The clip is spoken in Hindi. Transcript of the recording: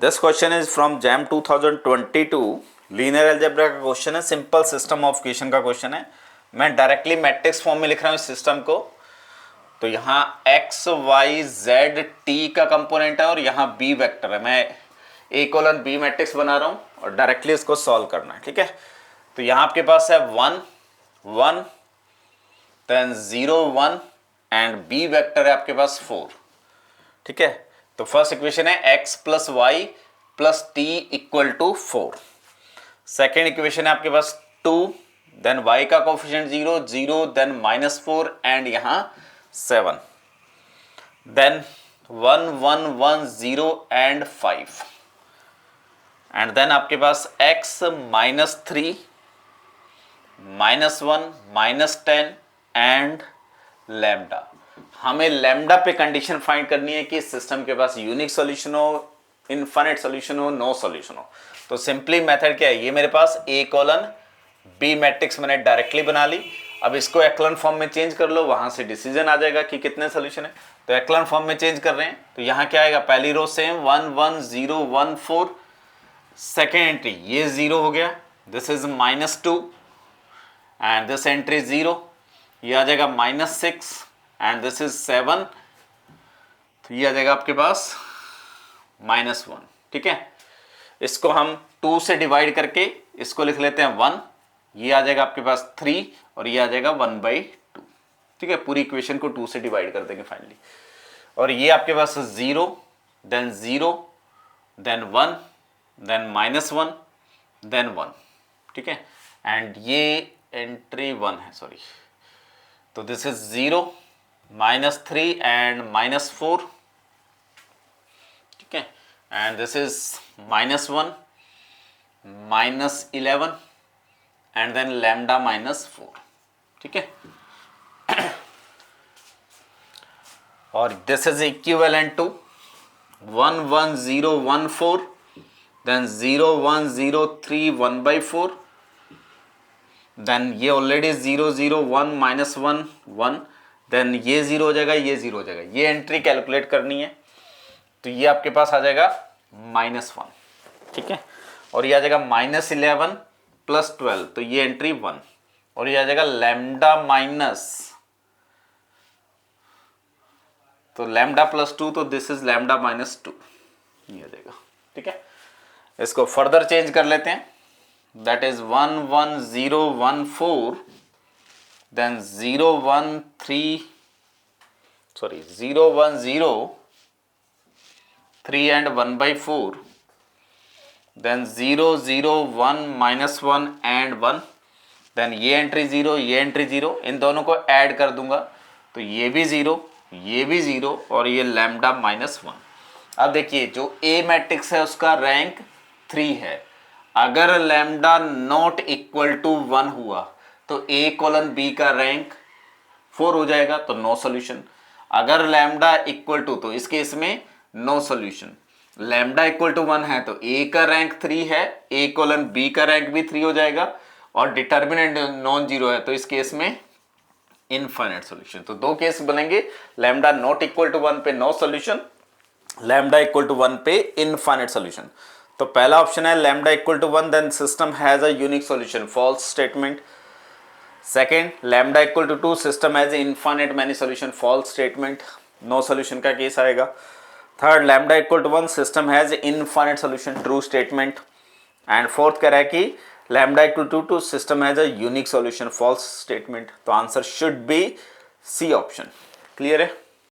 This question is from jam 2022 linear algebra का क्वेश्चन है, सिंपल सिस्टम ऑफ इक्वेशन का क्वेश्चन है। मैं डायरेक्टली मैट्रिक्स फॉर्म में लिख रहा हूँ इस सिस्टम को। तो यहाँ एक्स वाई जेड टी का कंपोनेंट है और यहाँ बी वेक्टर है। मैं ए कोलन बी मैट्रिक्स बना रहा हूँ और डायरेक्टली इसको सॉल्व करना है, ठीक है। तो यहाँ आपके पास है 1 1 देन 0 1 एंड बी वेक्टर है आपके पास 4, ठीक है। तो फर्स्ट इक्वेशन है x plus y plus t equal to 4। Second equation है आपके पास 2 देन y का कोफिशिएंट 0 0 देन -4 एंड यहां 7 देन 1 1 1 0 एंड 5 एंड देन आपके पास x -3 -1 -10 एंड लैम्डा। हमें लैम्डा पे कंडीशन फाइंड करनी है कि सिस्टम के पास यूनिक सॉल्यूशन हो, इनफाइनाइट सॉल्यूशन हो, नो सॉल्यूशन हो। तो सिंपली मेथड क्या है, ये मेरे पास ए कोलन बी मैट्रिक्स मैंने डायरेक्टली बना ली। अब इसको एक्लन फॉर्म में चेंज कर लो, वहां से डिसीजन आ जाएगा कि कितने सॉल्यूशन है। तो एक्लन फॉर्म में चेंज कर रहे हैं तो यहाँ क्या आएगा, पहली रो सेम 1 1 0 1 4, सेकेंड एंट्री ये 0 हो गया, this is -2 and this entry 0, ये आ जाएगा -6 एंड दिस इज 7, तो ये आ जाएगा आपके पास -1, ठीक है। इसको हम 2 से डिवाइड करके इसको लिख लेते हैं 1, ये आ जाएगा आपके पास 3 और ये आ जाएगा 1/2, ठीक है। पूरी इक्वेशन को 2 से डिवाइड कर देंगे फाइनली। और ये आपके पास 0 देन 0 देन 1 देन -1 देन 1, ठीक है। एंड ये एंट्री 1 है, सॉरी। तो दिस इज 0 -3 एंड -4, ठीक है। And this is -1 -11 and then lambda -4, ठीक है। और this is equivalent to 1 1 0 1 4 then 0 1 0 3 1/4 then ये ऑलरेडी 0 0 1 -1 1 देन ये 0 हो जाएगा, ये 0 हो जाएगा। ये एंट्री कैलकुलेट करनी है तो ये आपके पास आ जाएगा -1, ठीक है। और ये आ जाएगा -11 + 12, तो ये एंट्री 1 और ये आ जाएगा लैम्डा माइनस, तो लैम्डा +2, तो दिस इज लैम्डा -2, ये आ जाएगा, ठीक है। इसको फर्दर चेंज कर लेते हैं, that is 1 1 0 1 4 then 0 1 3 sorry 0 1 0 3 and 1/4 then 0 0 1 -1 and 1 then ये एंट्री 0 ये एंट्री 0, इन दोनों को ऐड कर दूंगा तो ये भी 0 ये भी 0 और ये लैम्डा -1। अब देखिए जो ए मैट्रिक्स है उसका रैंक 3 है। अगर लैम्डा नॉट इक्वल टू 1 हुआ तो ए कोलन बी का रैंक 4 हो जाएगा, तो नो सॉल्यूशन। अगर लैम्डा इक्वल टू, तो इस केस में no solution. Lambda equal to 1 है तो ए का रैंक 3 है, ए कोलन बी का रैंक भी 3 हो जाएगा और डिटर्मिनेंट नॉन जीरो है तो इस केस में इनफाइनाइट सॉल्यूशन। तो दो केस बनेंगे, लैम्डा नॉट इक्वल टू 1 पे no solution, lambda equal to 1 पे इनफाइनाइट सॉल्यूशन। तो पहला ऑप्शन है lambda equal to 1 then system has a unique solution, false statement. Second, lambda equal to 2 system has infinite many solution, false statement, no solution का केस आएगा। Third, lambda equal to 1 system has infinite solution, true statement. And fourth कह रहा है कि lambda equal to 2 system has a unique solution, false statement. तो answer should be c option. Clear है?